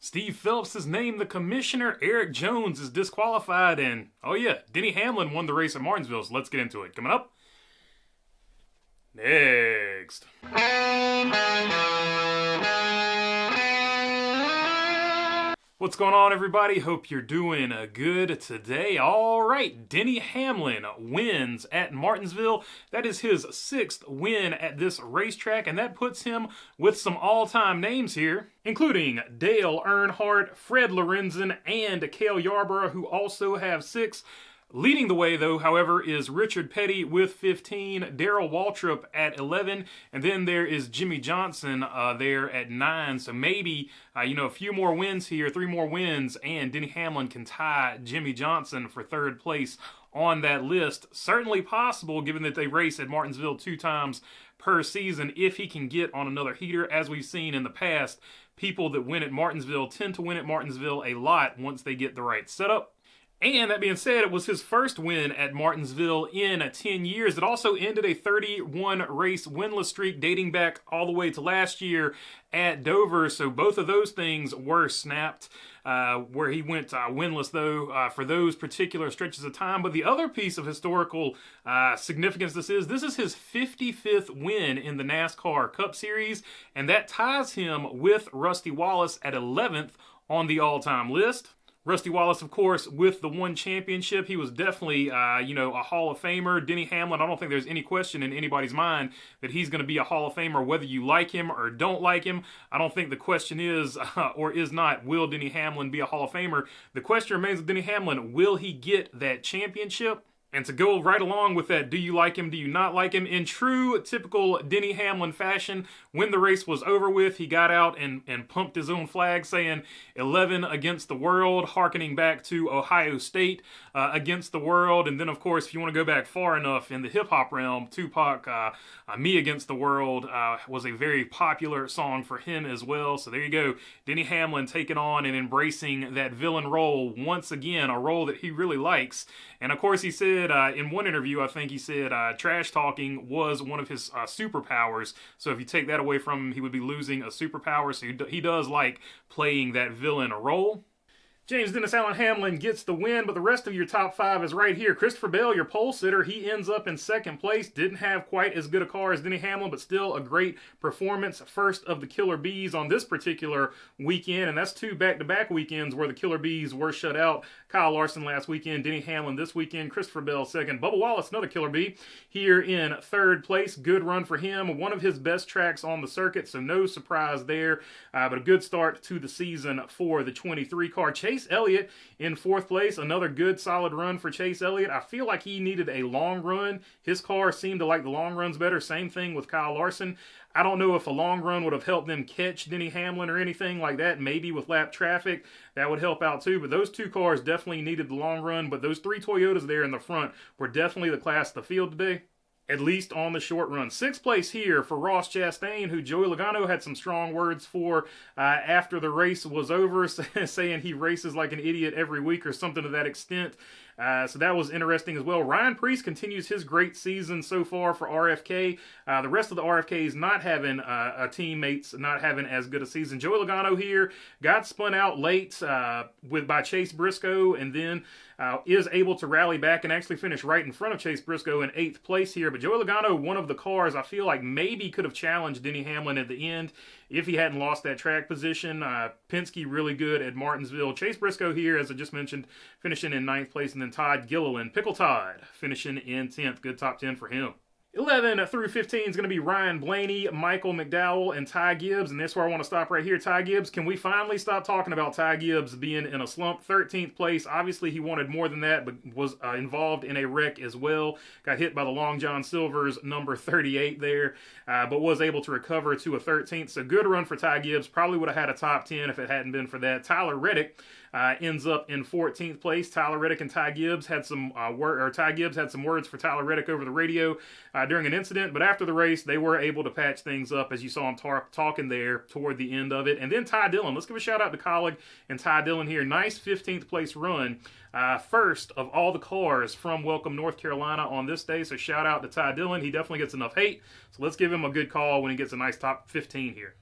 Steve Phelps is named the commissioner. Erik Jones is disqualified. And, oh yeah, Denny Hamlin won the race at Martinsville. So let's get into it. Coming up next. What's going on, everybody? Hope you're doing good today. All right, Denny Hamlin wins at Martinsville. That is his 6th win at this racetrack, and that puts him with some all-time names here, including Dale Earnhardt, Fred Lorenzen, and Cale Yarborough, who also have 6. Leading the way, though, however, is Richard Petty with 15, Darrell Waltrip at 11, and then there is Jimmie Johnson there at 9. So maybe, a few more wins here, 3 more wins, and Denny Hamlin can tie Jimmie Johnson for 3rd place on that list. Certainly possible, given that they race at Martinsville 2 times per season, if he can get on another heater. As we've seen in the past, people that win at Martinsville tend to win at Martinsville a lot once they get the right setup. And that being said, it was his first win at Martinsville in 10 years. It also ended a 31 race winless streak dating back all the way to last year at Dover. So both of those things were snapped, where he went winless, though, for those particular stretches of time. But the other piece of historical significance this is his 55th win in the NASCAR Cup Series, and that ties him with Rusty Wallace at 11th on the all-time list. Rusty Wallace, of course, with the 1 championship, he was definitely, a Hall of Famer. Denny Hamlin, I don't think there's any question in anybody's mind that he's going to be a Hall of Famer, whether you like him or don't like him. I don't think the question is, or is not, will Denny Hamlin be a Hall of Famer? The question remains with Denny Hamlin, will he get that championship? And to go right along with that, do you like him, do you not like him? In true, typical Denny Hamlin fashion, when the race was over with, he got out and pumped his own flag, saying 11 against the world, hearkening back to Ohio State against the world. And then, of course, if you want to go back far enough in the hip-hop realm, Tupac, Me Against the World was a very popular song for him as well. So there you go, Denny Hamlin taking on and embracing that villain role once again, a role that he really likes. And, of course, he said, in one interview, I think he said trash talking was one of his superpowers. So if you take that away from him, he would be losing a superpower. So he does like playing that villain role. James Dennis Allen Hamlin gets the win, but the rest of your top 5 is right here. Christopher Bell, your pole sitter, he ends up in 2nd place. Didn't have quite as good a car as Denny Hamlin, but still a great performance. First of the Killer Bees on this particular weekend, and that's 2 back-to-back weekends where the Killer Bees were shut out. Kyle Larson last weekend, Denny Hamlin this weekend, Christopher Bell 2nd. Bubba Wallace, another Killer Bee, here in 3rd place. Good run for him. One of his best tracks on the circuit, so no surprise there. But a good start to the season for the 23 car. Chase Elliott in 4th place. Another good, solid run for Chase Elliott. I feel like he needed a long run. His car seemed to like the long runs better. Same thing with Kyle Larson. I don't know if a long run would have helped them catch Denny Hamlin or anything like that. Maybe with lap traffic, that would help out too. But those 2 cars definitely needed the long run. But those 3 Toyotas there in the front were definitely the class of the field today, at least on the short run. 6th place here for Ross Chastain, who Joey Logano had some strong words for after the race was over, saying he races like an idiot every week or something to that extent. So that was interesting as well. Ryan Preece continues his great season so far for RFK. The rest of the RFKs not having teammates, not having as good a season. Joey Logano here got spun out late by Chase Briscoe, and then is able to rally back and actually finish right in front of Chase Briscoe in 8th place here. But Joey Logano, one of the cars I feel like maybe could have challenged Denny Hamlin at the end if he hadn't lost that track position. Penske really good at Martinsville. Chase Briscoe here, as I just mentioned, finishing in 9th place, and then Todd Gilliland, Pickle Todd, finishing in 10th. Good top 10 for him. 11 through 15 is going to be Ryan Blaney, Michael McDowell, and Ty Gibbs. And that's where I want to stop right here. Ty Gibbs, can we finally stop talking about Ty Gibbs being in a slump? 13th place. Obviously, he wanted more than that, but was involved in a wreck as well. Got hit by the Long John Silver's number 38 there, but was able to recover to a 13th. So good run for Ty Gibbs. Probably would have had a top 10 if it hadn't been for that. Tyler Reddick ends up in 14th place. Tyler Reddick and Ty Gibbs had some Ty Gibbs had some words for Tyler Reddick over the radio during an incident, but after the race, they were able to patch things up, as you saw him talking there toward the end of it. And then Ty Dillon. Let's give a shout out to colleague and Ty Dillon here. Nice 15th place run. First of all the cars from Welcome, North Carolina on this day. So shout out to Ty Dillon. He definitely gets enough hate. So let's give him a good call when he gets a nice top 15 here.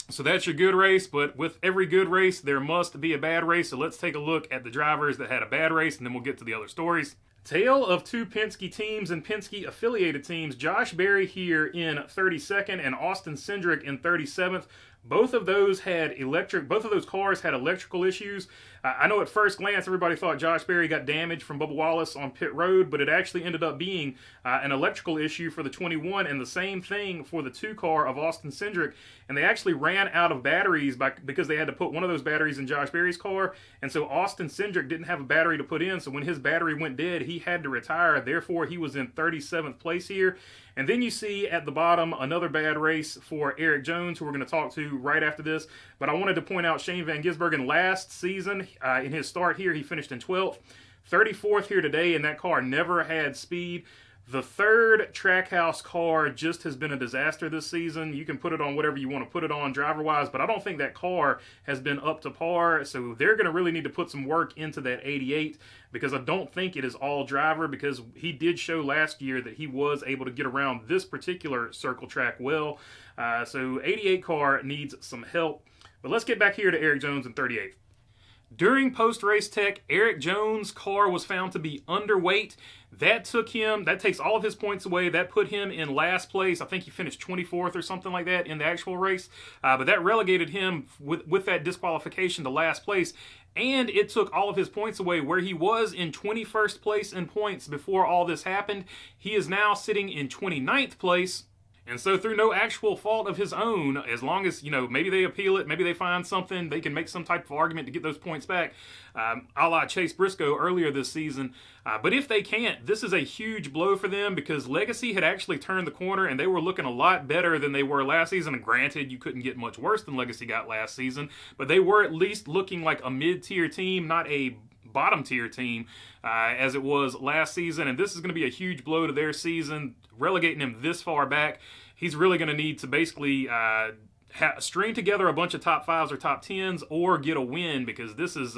So that's your good race, but with every good race, there must be a bad race. So let's take a look at the drivers that had a bad race, and then we'll get to the other stories. Tale of two Penske teams and Penske affiliated teams. Josh Berry here in 32nd and Austin Cindric in 37th. Both of those cars had electrical issues. I know at first glance everybody thought Josh Berry got damaged from Bubba Wallace on pit road, but it actually ended up being an electrical issue for the 21, and the same thing for the 2 car of Austin Cindric. And they actually ran out of batteries because they had to put one of those batteries in Josh Berry's car, and so Austin Cindric didn't have a battery to put in, so when his battery went dead, he had to retire. Therefore, he was in 37th place here. And then you see at the bottom another bad race for Erik Jones, who we're going to talk to right after this. But I wanted to point out Shane Van Gisbergen last season, in his start here, he finished in 12th. 34th here today, and that car never had speed. The third Trackhouse car just has been a disaster this season. You can put it on whatever you want to put it on driver-wise, but I don't think that car has been up to par, so they're going to really need to put some work into that 88, because I don't think it is all driver, because he did show last year that he was able to get around this particular circle track well. So 88 car needs some help. But let's get back here to Erik Jones in 38th. During post-race tech, Erik Jones' car was found to be underweight. That takes all of his points away. That put him in last place. I think he finished 24th or something like that in the actual race. But that relegated him with that disqualification to last place. And it took all of his points away, where he was in 21st place in points before all this happened. He is now sitting in 29th place. And so through no actual fault of his own, as long as, maybe they appeal it, maybe they find something, they can make some type of argument to get those points back, a la Chase Briscoe earlier this season. But if they can't, this is a huge blow for them, because Legacy had actually turned the corner and they were looking a lot better than they were last season. And granted, you couldn't get much worse than Legacy got last season, but they were at least looking like a mid-tier team, not a bottom-tier team as it was last season. And this is going to be a huge blow to their season, relegating him this far back. He's really going to need to basically string together a bunch of top 5s or top 10s or get a win, because this is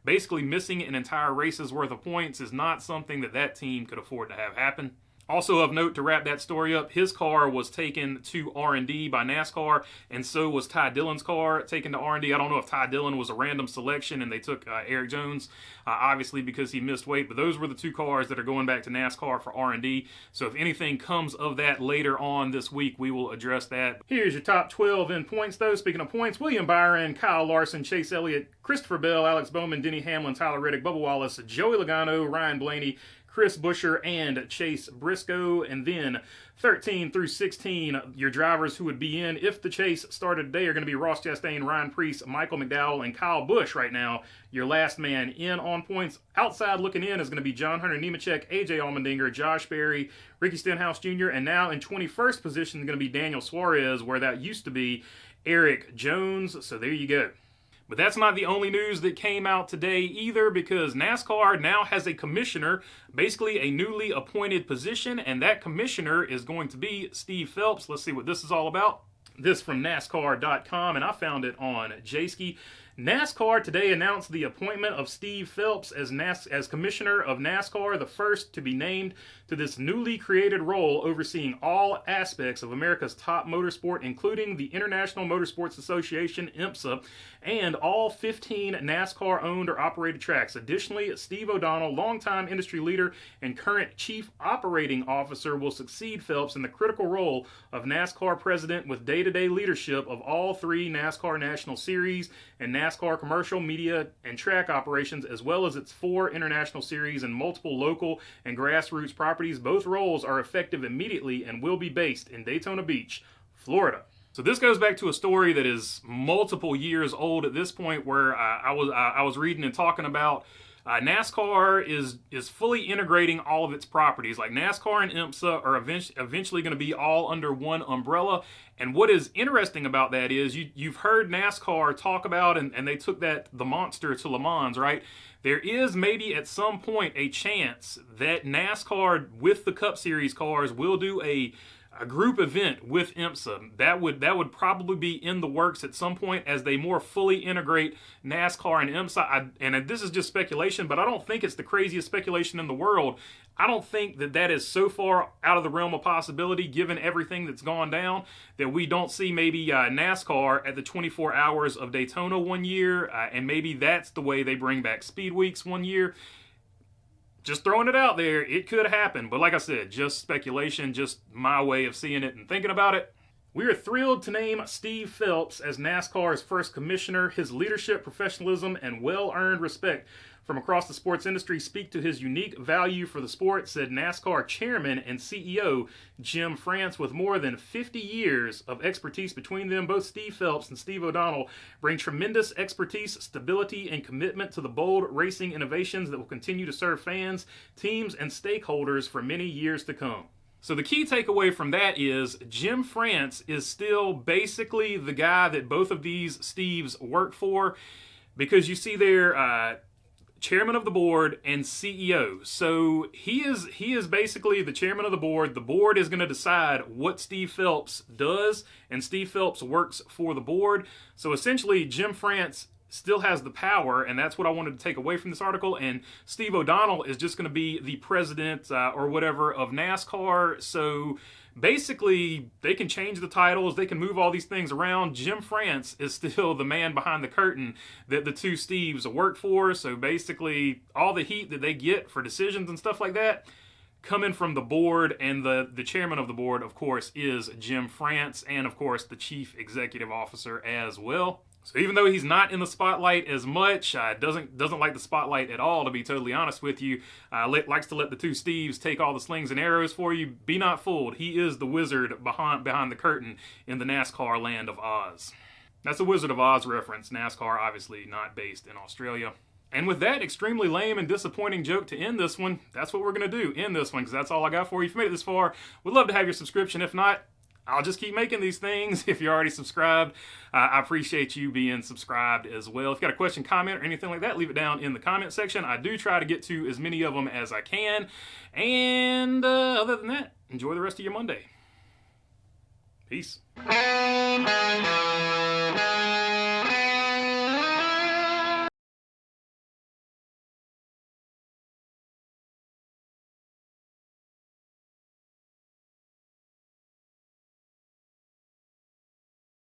basically missing an entire race's worth of points is not something that team could afford to have happen. Also of note, to wrap that story up, his car was taken to R&D by NASCAR, and so was Ty Dillon's car taken to R&D. I don't know if Ty Dillon was a random selection and they took Erik Jones, obviously because he missed weight, but those were the 2 cars that are going back to NASCAR for R&D. So if anything comes of that later on this week, we will address that. Here's your top 12 in points, though. Speaking of points, William Byron, Kyle Larson, Chase Elliott, Christopher Bell, Alex Bowman, Denny Hamlin, Tyler Reddick, Bubba Wallace, Joey Logano, Ryan Blaney, Chris Buescher, and Chase Briscoe. And then 13 through 16, your drivers who would be in if the chase started today are going to be Ross Chastain, Ryan Preece, Michael McDowell, and Kyle Busch right now. Your last man in on points. Outside looking in is going to be John Hunter Nemechek, AJ Allmendinger, Josh Berry, Ricky Stenhouse Jr., and now in 21st position is going to be Daniel Suarez, where that used to be Erik Jones. So there you go. But that's not the only news that came out today either, because NASCAR now has a commissioner, basically a newly appointed position, and that commissioner is going to be Steve Phelps. Let's see what this is all about. This from NASCAR.com, and I found it on Jayski. NASCAR today announced the appointment of Steve Phelps as commissioner of NASCAR, the first to be named to this newly created role, overseeing all aspects of America's top motorsport, including the International Motorsports Association, IMSA, and all 15 NASCAR-owned or operated tracks. Additionally, Steve O'Donnell, longtime industry leader and current chief operating officer, will succeed Phelps in the critical role of NASCAR president, with day-to-day leadership of all 3 NASCAR National Series and NASCAR commercial, media, and track operations, as well as its 4 international series and multiple local and grassroots properties. Both roles are effective immediately and will be based in Daytona Beach, Florida. So this goes back to a story that is multiple years old at this point, where I was reading and talking about NASCAR is fully integrating all of its properties. Like NASCAR and IMSA are eventually going to be all under one umbrella. And what is interesting about that is you've heard NASCAR talk about, and they took the monster to Le Mans, right? There is maybe at some point a chance that NASCAR with the Cup Series cars will do a a group event with IMSA. That would probably be in the works at some point as they more fully integrate NASCAR and IMSA. And this is just speculation, but I don't think it's the craziest speculation in the world. I don't think that is so far out of the realm of possibility, given everything that's gone down, that we don't see maybe NASCAR at the 24 Hours of Daytona one year, and maybe that's the way they bring back Speed Weeks one year. Just throwing it out there, it could happen. But like I said, just speculation, just my way of seeing it and thinking about it. We are thrilled to name Steve Phelps as NASCAR's first commissioner. His leadership, professionalism, and well-earned respect from across the sports industry speak to his unique value for the sport, said NASCAR chairman and CEO Jim France. With more than 50 years of expertise between them, both Steve Phelps and Steve O'Donnell bring tremendous expertise, stability, and commitment to the bold racing innovations that will continue to serve fans, teams, and stakeholders for many years to come. So the key takeaway from that is Jim France is still basically the guy that both of these Steves work for, because you see there, chairman of the board and CEO. So he is basically the chairman of the board. The board is going to decide what Steve Phelps does, and Steve Phelps works for the board. So essentially, Jim France still has the power, and that's what I wanted to take away from this article. And Steve O'Donnell is just going to be the president or whatever of NASCAR. So basically, they can change the titles, they can move all these things around. Jim France is still the man behind the curtain that the two Steves work for. So basically, all the heat that they get for decisions and stuff like that coming from the board, and the chairman of the board, of course, is Jim France, and of course the chief executive officer as well. So even though he's not in the spotlight as much, doesn't like the spotlight at all, to be totally honest with you, likes to let the two Steves take all the slings and arrows for you. Be not fooled. He is the wizard behind the curtain in the NASCAR land of Oz. That's a Wizard of Oz reference. NASCAR obviously not based in Australia. And with that extremely lame and disappointing joke to end this one, that's what we're going to do, end this one, because that's all I got for you. If you made it this far, would love to have your subscription. If not, I'll just keep making these things. If you're already subscribed, I appreciate you being subscribed as well. If you've got a question, comment, or anything like that, leave it down in the comment section. I do try to get to as many of them as I can. And other than that, enjoy the rest of your Monday. Peace.